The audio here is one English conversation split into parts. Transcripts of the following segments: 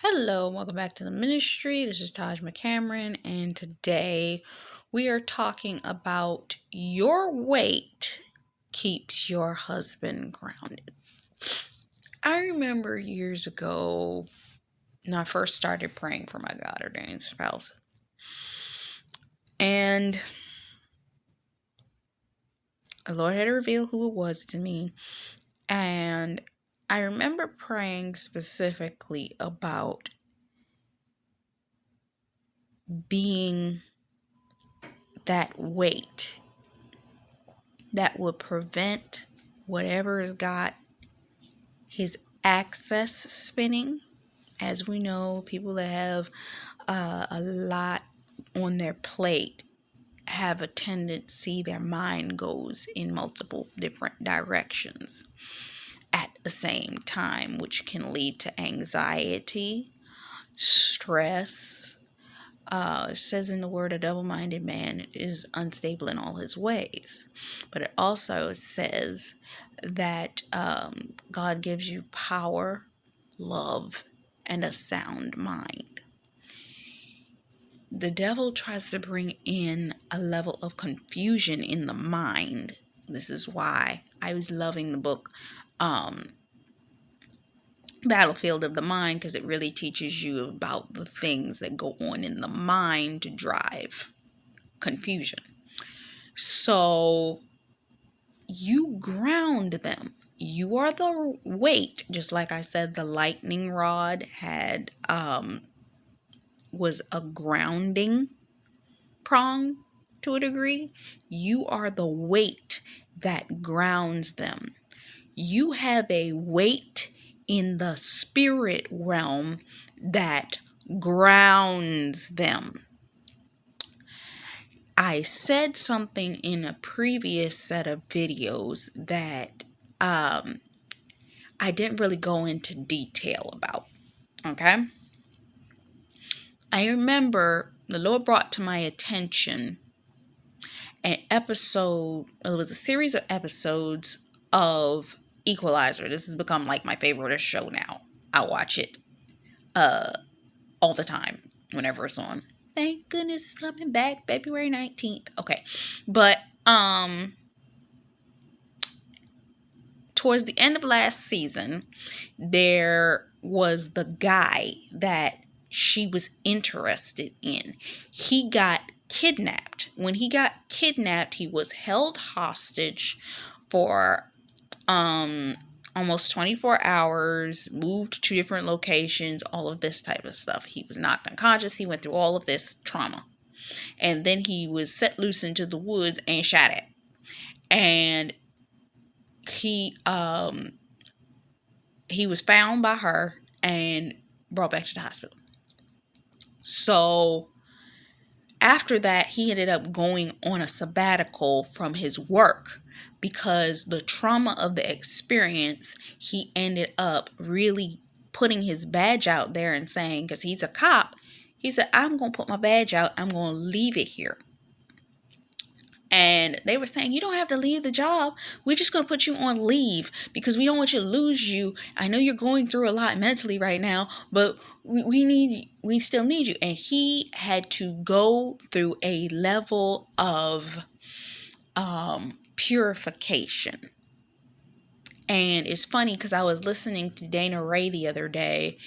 Hello, welcome back to the ministry. This is Taj McCameron, and today we are talking about your weight keeps your husband grounded. I remember years ago when I first started praying for my God ordained spouse, and the Lord had revealed who it was to me, and I remember praying specifically about being that weight that would prevent whatever's got his axis spinning. As we know, people that have a lot on their plate have a tendency, their mind goes in multiple different directions at the same time, which can lead to anxiety, stress. It says in the word, a double-minded man is unstable in all his ways. But it also says that God gives you power, love, and a sound mind. The devil tries to bring in a level of confusion in the mind. This is why I was loving the book Battlefield of the Mind, because it really teaches you about the things that go on in the mind to drive confusion. So you ground them. You are the weight. Just like I said, the lightning rod had was a grounding prong to a degree. You are the weight that grounds them. You have a weight in the spirit realm that grounds them. I said something in a previous set of videos that I didn't really go into detail about. Okay? I remember the Lord brought to my attention an episode, it was a series of episodes of Equalizer. This has become like my favorite show now. I watch it all the time whenever it's on. Thank goodness it's coming back February 19th. Okay. But towards the end of last season, there was the guy that she was interested in. He got kidnapped. When he got kidnapped, he was held hostage for almost 24 hours, moved to different locations, all of this type of stuff. He was knocked unconscious. He went through all of this trauma. And then he was set loose into the woods and shot at. And he was found by her and brought back to the hospital. So after that, he ended up going on a sabbatical from his work because the trauma of the experience, he ended up really putting his badge out there and saying, because he's a cop, he said, I'm going to put my badge out. I'm going to leave it here. And they were saying, you don't have to leave the job. We're just going to put you on leave because we don't want you to lose you. I know you're going through a lot mentally right now, but we still need you. And he had to go through a level of purification. And it's funny because I was listening to Dana Ray the other day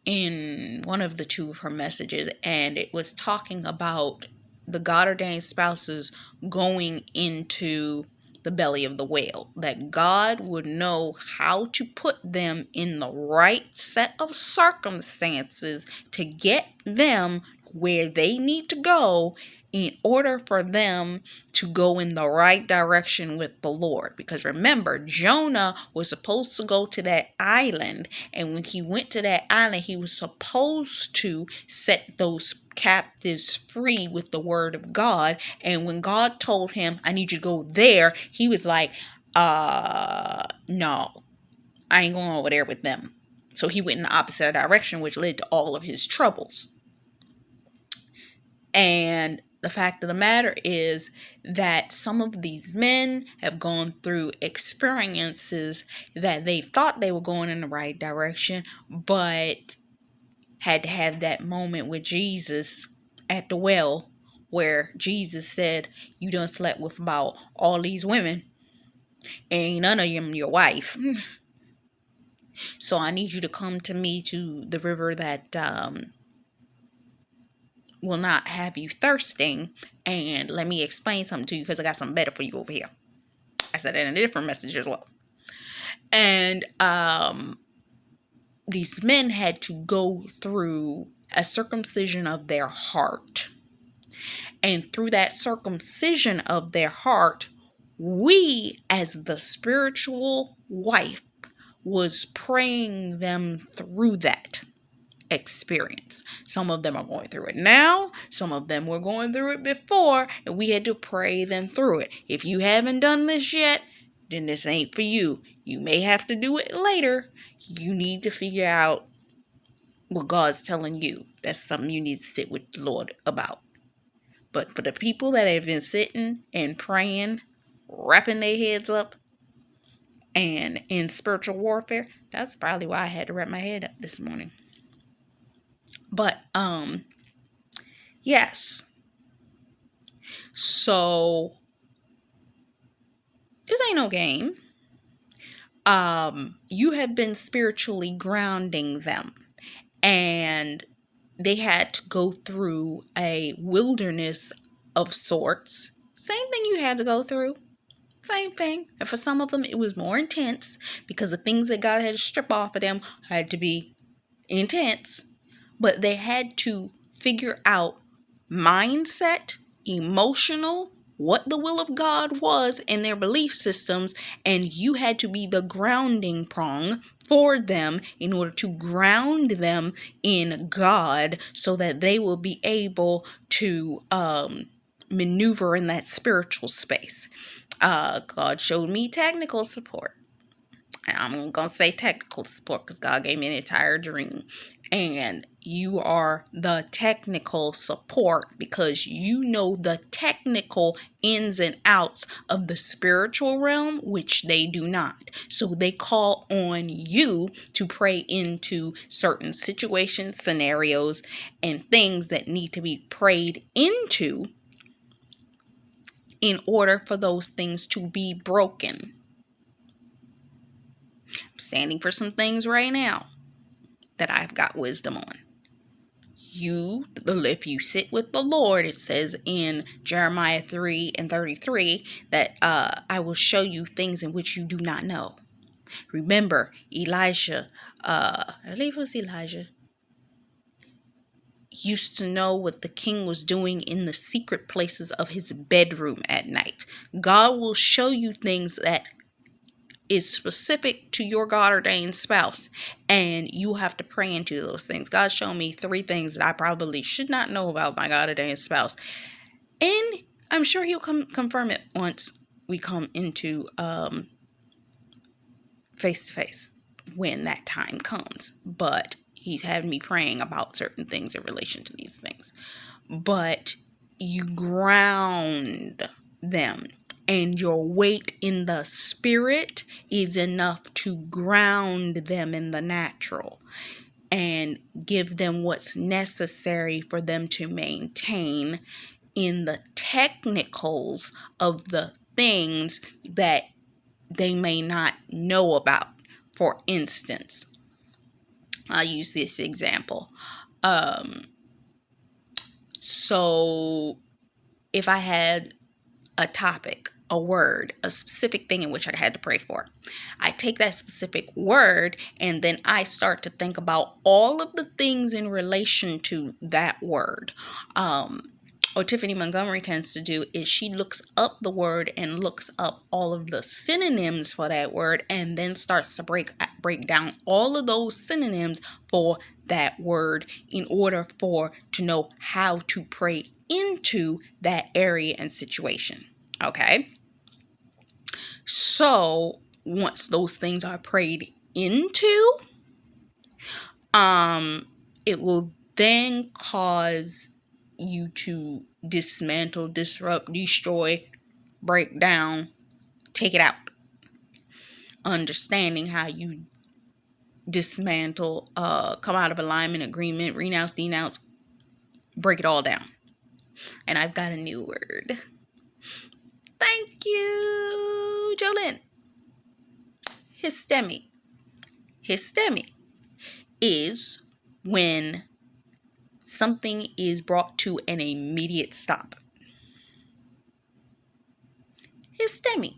in one of the two of her messages, and it was talking about the God ordained spouses going into the belly of the whale, that God would know how to put them in the right set of circumstances to get them where they need to go in order for them to go in the right direction with the Lord. Because remember, Jonah was supposed to go to that island, and when he went to that island, he was supposed to set those captives free with the word of God. And when God told him, I need you to go there, he was like, no, I ain't going over there with them. So he went in the opposite direction, which led to all of his troubles. And the fact of the matter is that some of these men have gone through experiences that they thought they were going in the right direction, but had to have that moment with Jesus at the well, where Jesus said, "You done slept with about all these women, and ain't none of them your wife. So I need you to come to me, to the river that will not have you thirsting, and let me explain something to you, because I got something better for you over here." I said it in a different message as well. And these men had to go through a circumcision of their heart. And through that circumcision of their heart, we, as the spiritual wife, was praying them through that experience. Some of them are going through it now. Some of them were going through it before, and we had to pray them through it. If you haven't done this yet, then this ain't for you. You may have to do it later. You need to figure out what God's telling you. That's something you need to sit with the Lord about. But for the people that have been sitting and praying, wrapping their heads up, and in spiritual warfare, that's probably why I had to wrap my head up this morning. But yes. So this ain't no game. You have been spiritually grounding them, and they had to go through a wilderness of sorts. Same thing you had to go through. Same thing. And for some of them, it was more intense, because the things that God had to strip off of them had to be intense. But they had to figure out mindset, emotional, what the will of God was in their belief systems, and you had to be the grounding prong for them in order to ground them in God, so that they will be able to maneuver in that spiritual space. God showed me technical support. I'm going to say technical support because God gave me an entire dream. And you are the technical support, because you know the technical ins and outs of the spiritual realm, which they do not. So they call on you to pray into certain situations, scenarios, and things that need to be prayed into in order for those things to be broken. I'm standing for some things right now that I've got wisdom on. If you sit with the Lord, it says in Jeremiah 3:33 that I will show you things in which you do not know. Remember, Elijah, I believe it was Elijah, used to know what the king was doing in the secret places of his bedroom at night. God will show you things that is specific to your God ordained spouse, and you have to pray into those things. God showed me 3 things that I probably should not know about my God ordained spouse, and I'm sure he'll confirm it once we come into face to face when that time comes. But he's had me praying about certain things in relation to these things. But you ground them, and your weight in the spirit is enough to ground them in the natural and give them what's necessary for them to maintain in the technicals of the things that they may not know about. For instance, I'll use this example. So if I had a topic, a word, a specific thing in which I had to pray for, I take that specific word and then I start to think about all of the things in relation to that word. What Tiffany Montgomery tends to do is she looks up the word and looks up all of the synonyms for that word, and then starts to break down all of those synonyms for that word in order to know how to pray into that area and situation. Okay? So once those things are prayed into, it will then cause you to dismantle, disrupt, destroy, break down, take it out. Understanding how you dismantle, come out of alignment, agreement, renounce, denounce, break it all down. And I've got a new word. Thank you, Jolene. Hystemi. Hystemi is when something is brought to an immediate stop. Hystemi.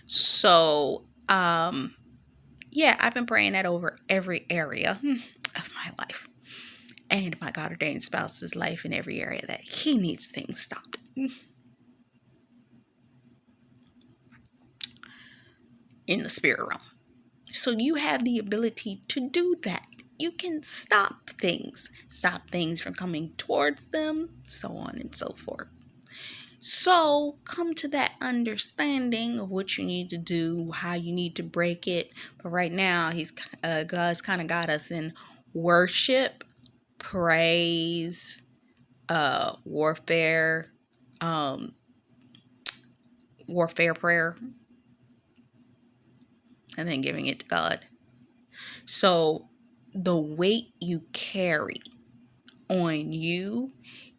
So, yeah, I've been praying that over every area of my life and my God ordained spouse's life, in every area that he needs things stopped. In the spirit realm. So you have the ability to do that. You can stop things from coming towards them, so on and so forth. So come to that understanding of what you need to do, how you need to break it. But right now, God's kind of got us in worship, praise, warfare prayer, and then giving it to God. So the weight you carry on you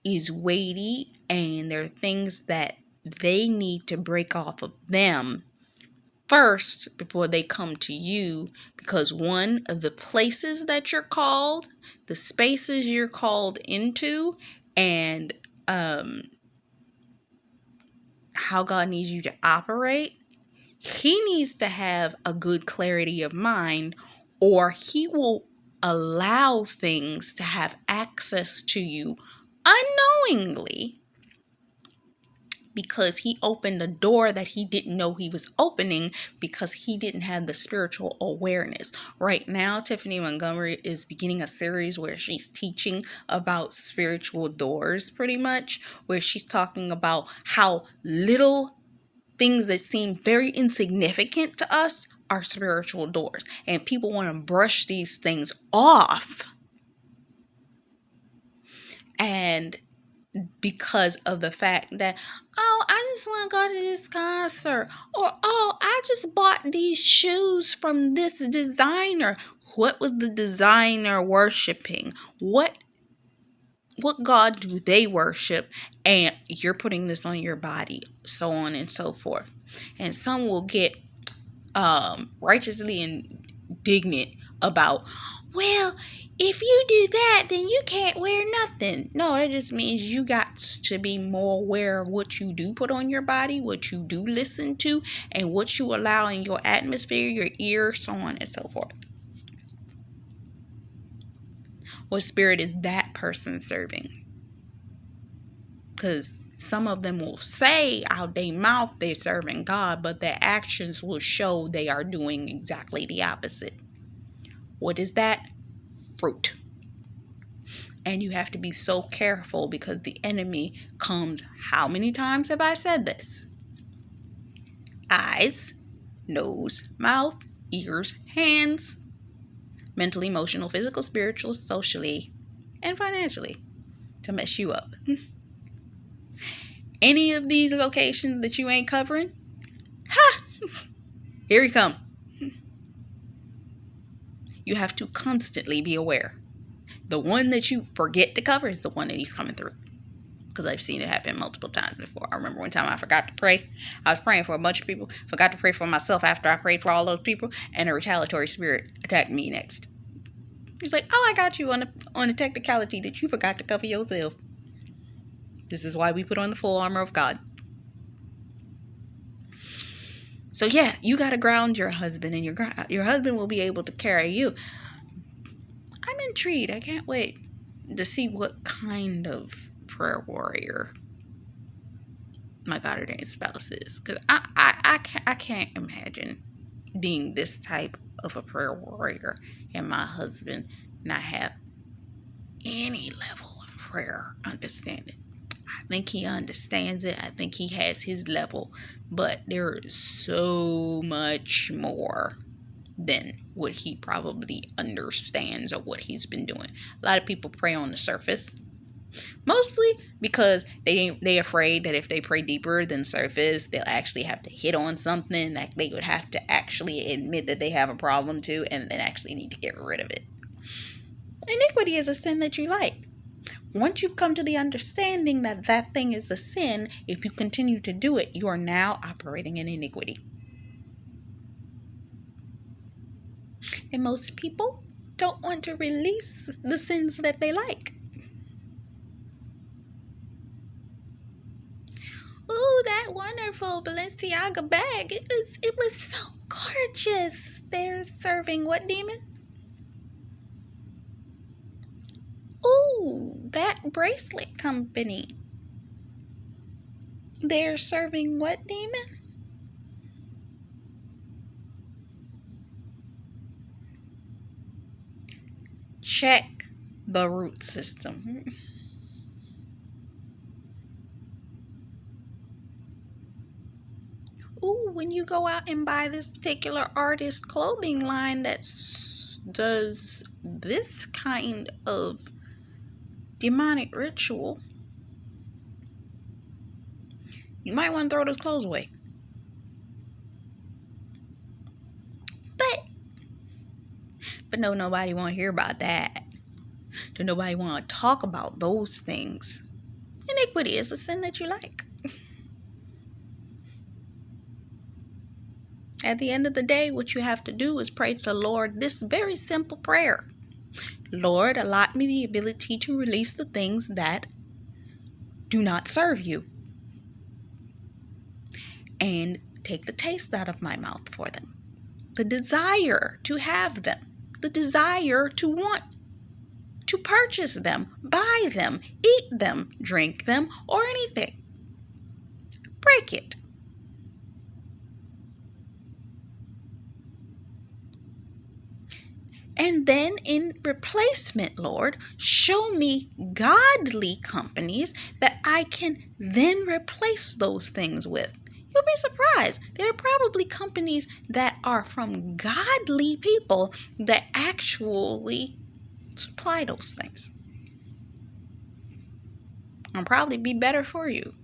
is weighty, and there are things that they need to break off of them first before they come to you, because one of the places that you're called, the spaces you're called into, and how God needs you to operate, he needs to have a good clarity of mind, or he will allow things to have access to you unknowingly, because he opened a door that he didn't know he was opening, because he didn't have the spiritual awareness. Right now, Tiffany Montgomery is beginning a series where she's teaching about spiritual doors, pretty much, where she's talking about how little things that seem very insignificant to us are spiritual doors. And people want to brush these things off. And because of the fact that, oh, I just want to go to this concert, or oh, I just bought these shoes from this designer. What was the designer worshiping? What God do they worship? And you're putting this on your body, so on and so forth. And some will get righteously indignant about, well, if you do that, then you can't wear nothing. No, that just means you got to be more aware of what you do put on your body, what you do listen to, and what you allow in your atmosphere, your ear, so on and so forth. What spirit is that person serving? Because some of them will say out their mouth they're serving God, but their actions will show they are doing exactly the opposite. What is that? Fruit. And you have to be so careful, because the enemy comes, how many times have I said this? Eyes, nose, mouth, ears, hands, mentally, emotional, physical, spiritual, socially, and financially, to mess you up. Any of these locations that you ain't covering, here he come. You have to constantly be aware. The one that you forget to cover is the one that he's coming through. Because I've seen it happen multiple times before. I remember one time I forgot to pray. I was praying for a bunch of people. Forgot to pray for myself after I prayed for all those people. And a retaliatory spirit attacked me next. He's like, oh, I got you on the technicality that you forgot to cover yourself. This is why we put on the full armor of God. So yeah, you got to ground your husband, and your husband will be able to carry you. I'm intrigued. I can't wait to see what kind of prayer warrior my God ordained spouse is. Because I can't imagine being this type of a prayer warrior and my husband not have any level of prayer understanding. I think he understands it. I think he has his level. But there is so much more than what he probably understands or what he's been doing. A lot of people pray on the surface. Mostly because they afraid that if they pray deeper than surface, they'll actually have to hit on something that they would have to actually admit that they have a problem to, and then actually need to get rid of it. Iniquity is a sin that you like. Once you've come to the understanding that that thing is a sin, if you continue to do it, you are now operating in iniquity. And most people don't want to release the sins that they like. Ooh, that wonderful Balenciaga bag. It was so gorgeous. They're serving what demon? Ooh, that bracelet company. They're serving what demon? Check the root system. Ooh, when you go out and buy this particular artist clothing line that does this kind of demonic ritual, you might want to throw those clothes away. But no, nobody want to hear about that. Do nobody want to talk about those things. Iniquity is a sin that you like. At the end of the day, what you have to do is pray to the Lord this very simple prayer. Lord, allot me the ability to release the things that do not serve you. And take the taste out of my mouth for them. The desire to have them. The desire to want to purchase them, buy them, eat them, drink them, or anything. Break it. And then in replacement, Lord, show me godly companies that I can then replace those things with. You'll be surprised. There are probably companies that are from godly people that actually supply those things. It'll probably be better for you.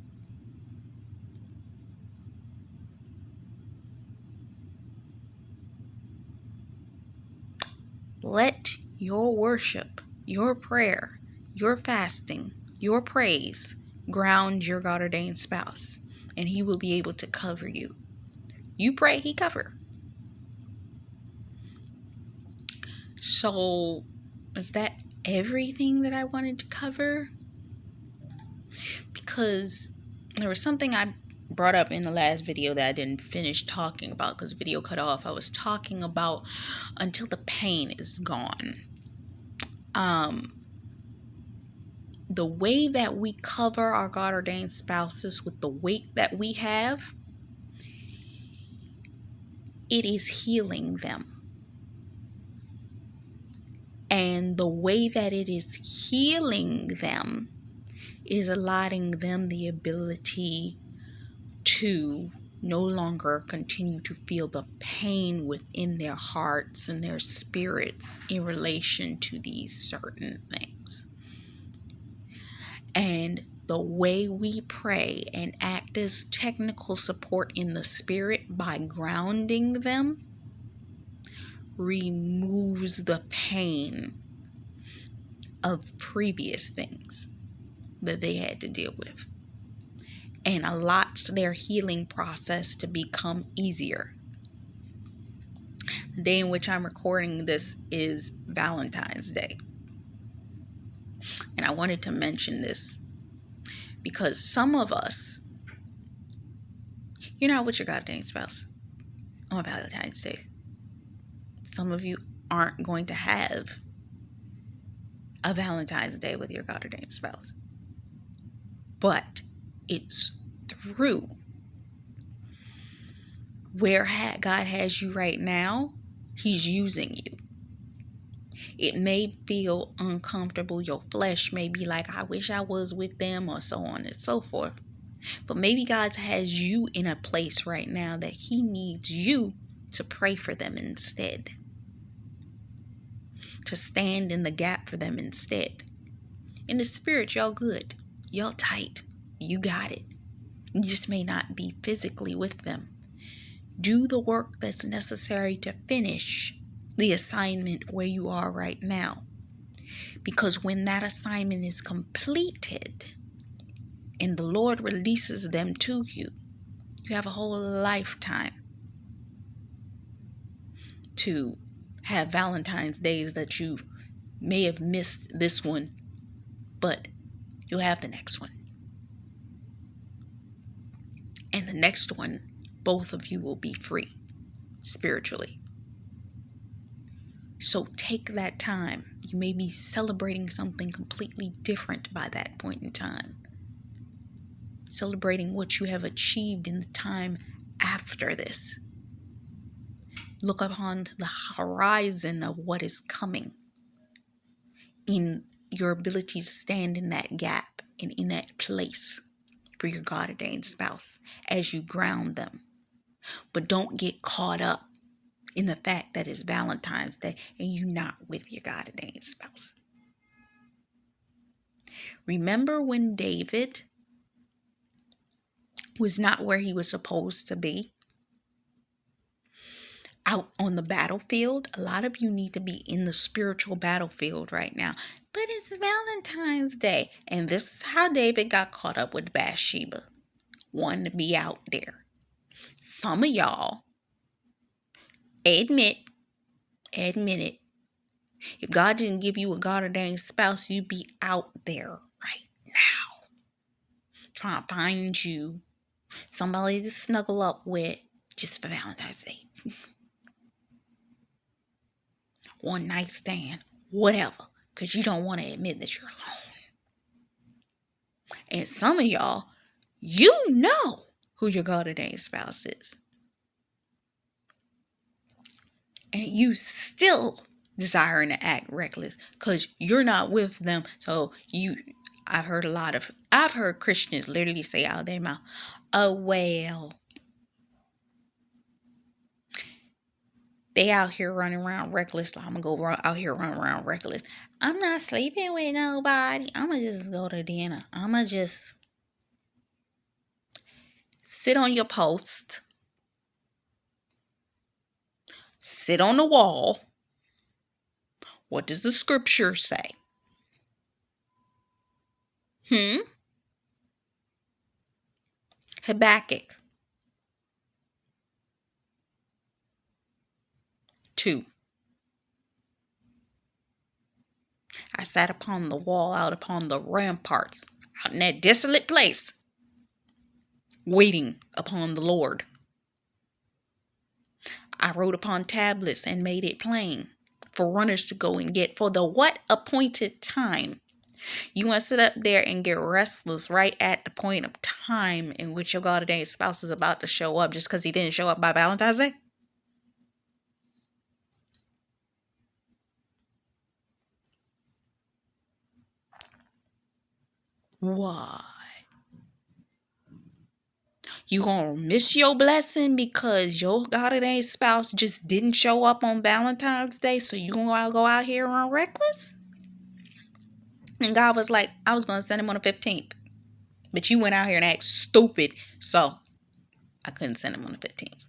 Let your worship, your prayer, your fasting, your praise ground your God ordained spouse, and he will be able to cover you. You pray, he cover. So, is that everything that I wanted to cover? Because there was something I brought up in the last video that I didn't finish talking about because the video cut off. I was talking about until the pain is gone. The way that we cover our God ordained spouses with the weight that we have, it is healing them. And the way that it is healing them is allotting them the ability to no longer continue to feel the pain within their hearts and their spirits in relation to these certain things. And the way we pray and act as technical support in the spirit by grounding them removes the pain of previous things that they had to deal with and allots their healing process to become easier. The day in which I'm recording this is Valentine's Day. And I wanted to mention this because some of us, you're not with your God ordained spouse on Valentine's Day. Some of you aren't going to have a Valentine's Day with your God ordained spouse. But it's through where God has you right now, he's using you. It may feel uncomfortable. Your flesh may be like, I wish I was with them, or so on and so forth. But maybe God has you in a place right now that he needs you to pray for them instead. To stand in the gap for them instead. In the spirit, y'all good. Y'all tight. You got it. You just may not be physically with them. Do the work that's necessary to finish the assignment where you are right now. Because when that assignment is completed and the Lord releases them to you, you have a whole lifetime to have Valentine's days that you may have missed this one, but you'll have the next one. And the next one, both of you will be free spiritually. So take that time. You may be celebrating something completely different by that point in time. Celebrating what you have achieved in the time after this. Look upon the horizon of what is coming in your ability to stand in that gap and in that place for your God-ordained spouse as you ground them. But don't get caught up in the fact that it's Valentine's Day and you're not with your God-ordained spouse. Remember when David was not where he was supposed to be? Out on the battlefield. A lot of you need to be in the spiritual battlefield right now. But it's Valentine's Day. And this is how David got caught up with Bathsheba. Wanting to be out there. Some of y'all, admit it. If God didn't give you a God-ordained spouse, you'd be out there right now. Trying to find you somebody to snuggle up with just for Valentine's Day. One night stand, whatever, because you don't want to admit that you're alone. And some of y'all, you know who your God-ordained spouse is. And you still desiring to act reckless because you're not with them. So I've heard Christians literally say out of their mouth, oh, well, they out here running around reckless. So I'm going to go out here running around reckless. I'm not sleeping with nobody. I'm going to just go to dinner. I'm going to just sit on your post. Sit on the wall. What does the scripture say? Habakkuk 2. I sat upon the wall, out upon the ramparts, out in that desolate place, waiting upon the Lord. I wrote upon tablets and made it plain for runners to go and get for the what appointed time. You want to sit up there and get restless right at the point of time in which your God-ordained spouse is about to show up just because he didn't show up by Valentine's Day? Why? You gonna miss your blessing because your God-ordained spouse just didn't show up on Valentine's Day, so you gonna go out here on reckless? And God was like, I was gonna send him on the 15th, but you went out here and act stupid, so I couldn't send him on the 15th.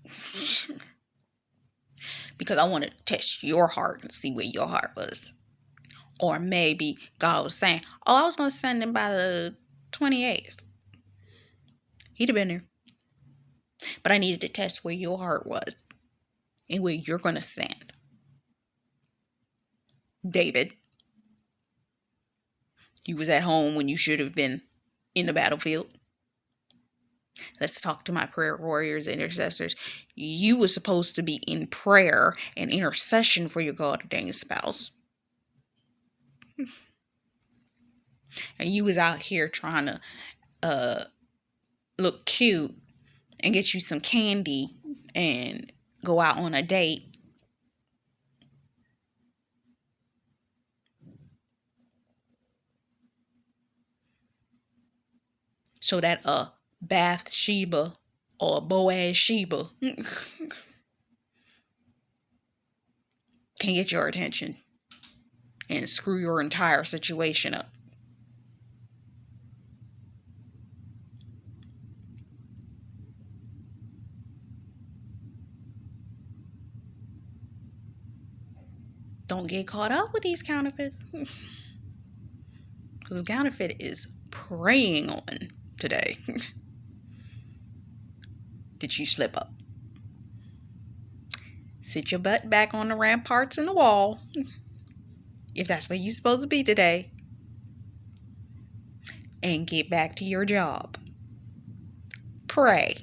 Because I wanted to test your heart and see where your heart was. Or maybe God was saying, oh, I was gonna send him by the 28th. He'd have been there. But I needed to test where your heart was and where you're going to stand. David, you was at home when you should have been in the battlefield. Let's talk to my prayer warriors, intercessors. You were supposed to be in prayer and intercession for your God-ordained spouse. And you was out here trying to look cute and get you some candy and go out on a date. So that Bathsheba or Boaz Sheba can get your attention and screw your entire situation up. Don't get caught up with these counterfeits. Because counterfeit is preying on today. Did you slip up? Sit your butt back on the ramparts and the wall, if that's where you're supposed to be today, and get back to your job. Pray.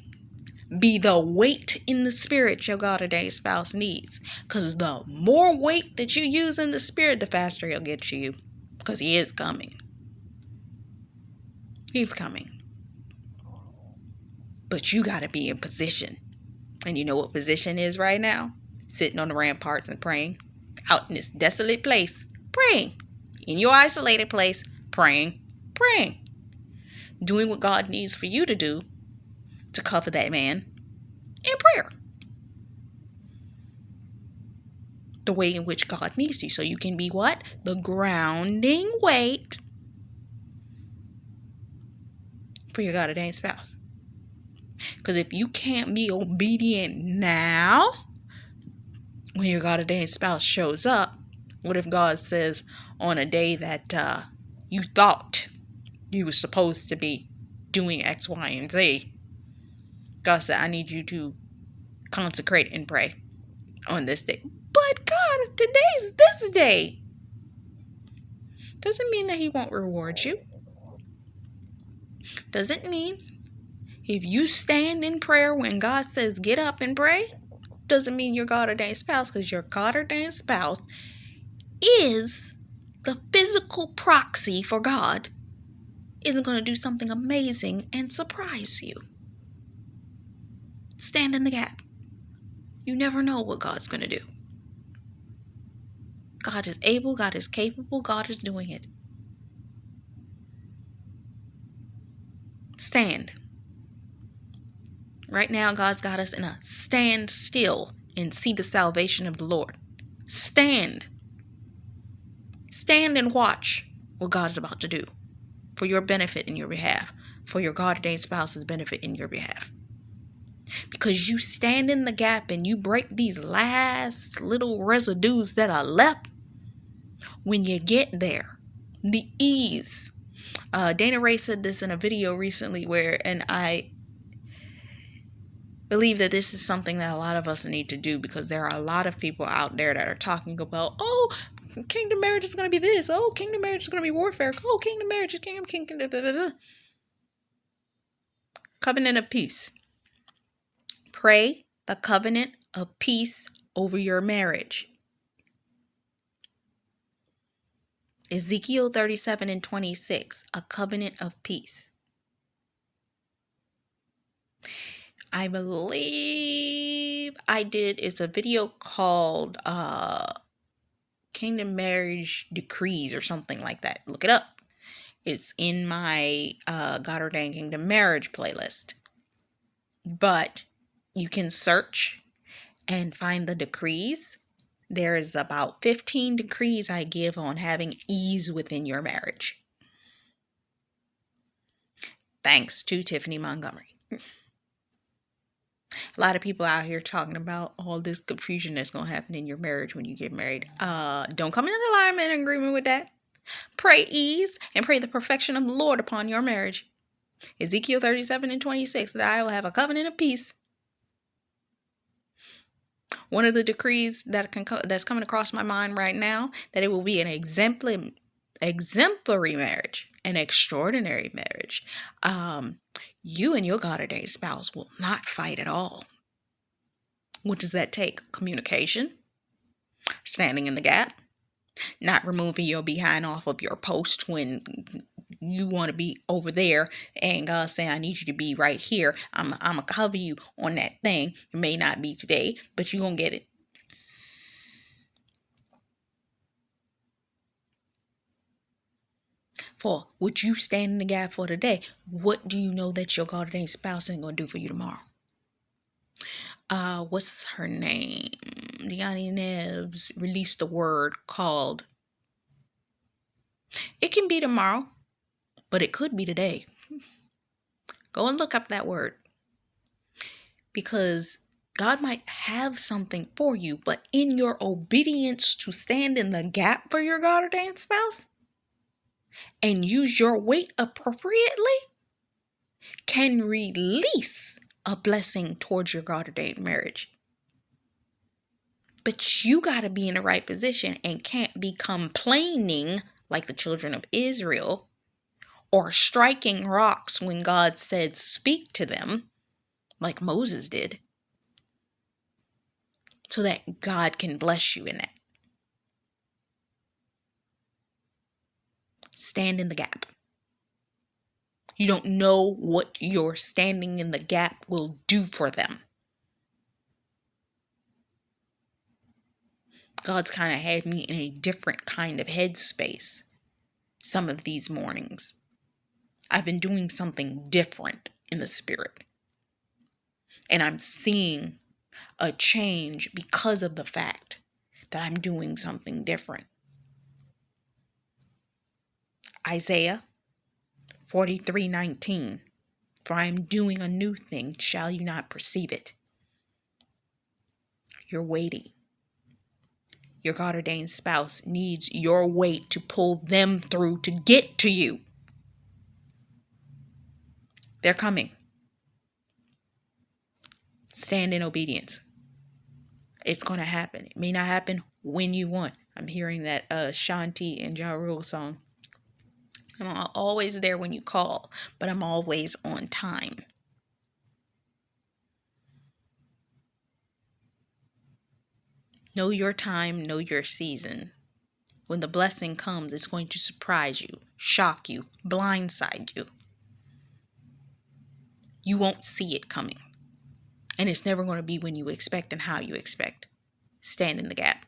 Be the weight in the spirit your God-ordained spouse needs. Because the more weight that you use in the spirit, the faster he'll get to you. Because he is coming. He's coming. But you got to be in position. And you know what position is right now? Sitting on the ramparts and praying. Out in this desolate place. Praying. In your isolated place. Praying. Praying. Doing what God needs for you to do to cover that man in prayer. The way in which God needs you. So you can be what? The grounding weight for your God-ordained spouse. Because if you can't be obedient now, when your God-ordained spouse shows up, what if God says on a day that you thought you were supposed to be doing X, Y, and Z, God said, I need you to consecrate and pray on this day. But God, today's this day. Doesn't mean that he won't reward you. Doesn't mean if you stand in prayer when God says get up and pray, doesn't mean your God-ordained spouse, because your God-ordained spouse is the physical proxy for God, isn't going to do something amazing and surprise you. Stand in the gap. You never know what God's going to do. God is able, God is capable, God is doing it. Stand. Right now, God's got us in a stand still and see the salvation of the Lord. Stand. Stand and watch what God is about to do for your benefit in your behalf, for your God-ordained spouse's benefit in your behalf. Because you stand in the gap and you break these last little residues that are left when you get there. The ease. Dana Ray said this in a video recently and I believe that this is something that a lot of us need to do, because there are a lot of people out there that are talking about, oh, kingdom marriage is going to be this. Oh, kingdom marriage is going to be warfare. Oh, kingdom marriage is kingdom. Covenant of peace. Pray the covenant of peace over your marriage. Ezekiel 37:26, a covenant of peace. I believe it's a video called Kingdom Marriage Decrees or something like that. Look it up. It's in my God Ordained Kingdom Marriage playlist. But you can search and find the decrees. There is about 15 decrees I give on having ease within your marriage. Thanks to Tiffany Montgomery. A lot of people out here talking about all this confusion that's going to happen in your marriage when you get married. Don't come into alignment and agreement with that. Pray ease and pray the perfection of the Lord upon your marriage. Ezekiel 37:26, that I will have a covenant of peace. One of the decrees that's coming across my mind right now, that it will be an exemplary marriage, an extraordinary marriage. You and your God-ordained spouse will not fight at all. What does that take? Communication, standing in the gap, not removing your behind off of your post when you want to be over there, and God saying, I need you to be right here. I'm going to cover you on that thing. It may not be today, but you're going to get it. For what you stand in the gap for today, what do you know that your God-ordained spouse ain't going to do for you tomorrow? What's her name? Deani Neves released a word called, it can be tomorrow, but it could be today. Go and look up that word. Because God might have something for you, but in your obedience to stand in the gap for your God ordained spouse and use your weight appropriately can release a blessing towards your God ordained marriage. But you got to be in the right position and can't be complaining like the children of Israel or striking rocks when God said speak to them like Moses did, so that God can bless you in that. Stand in the gap. You don't know what your standing in the gap will do for them. God's kind of had me in a different kind of headspace some of these mornings. I've been doing something different in the spirit. And I'm seeing a change because of the fact that I'm doing something different. Isaiah 43:19. For I am doing a new thing. Shall you not perceive it? You're waiting. Your God ordained spouse needs your weight to pull them through to get to you. They're coming. Stand in obedience. It's going to happen. It may not happen when you want. I'm hearing that Shanti and Ja Rule song. I'm always there when you call, but I'm always on time. Know your time, know your season. When the blessing comes, it's going to surprise you, shock you, blindside you. You won't see it coming. And it's never going to be when you expect and how you expect. Stand in the gap.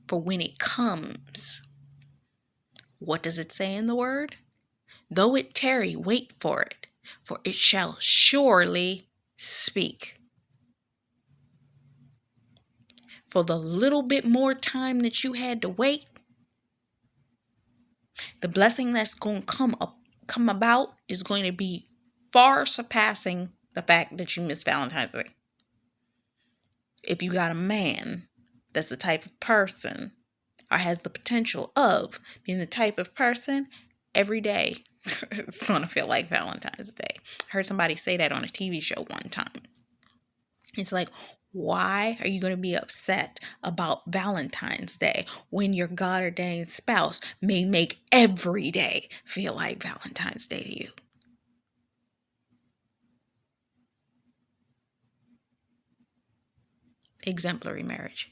For when it comes, what does it say in the word? Though it tarry, wait for it, for it shall surely speak. For the little bit more time that you had to wait, the blessing that's going to come about is going to be far surpassing the fact that you missed Valentine's Day. If you got a man that's the type of person or has the potential of being the type of person, every day it's going to feel like Valentine's Day. I heard somebody say that on a TV show one time. It's like, why are you going to be upset about Valentine's Day when your God ordained spouse may make every day feel like Valentine's Day to you? Exemplary marriage.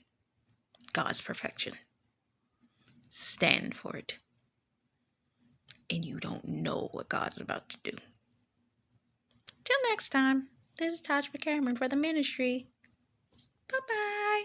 God's perfection. Stand for it. And you don't know what God's about to do. Till next time, this is Taj McCameron for the ministry. Bye-bye.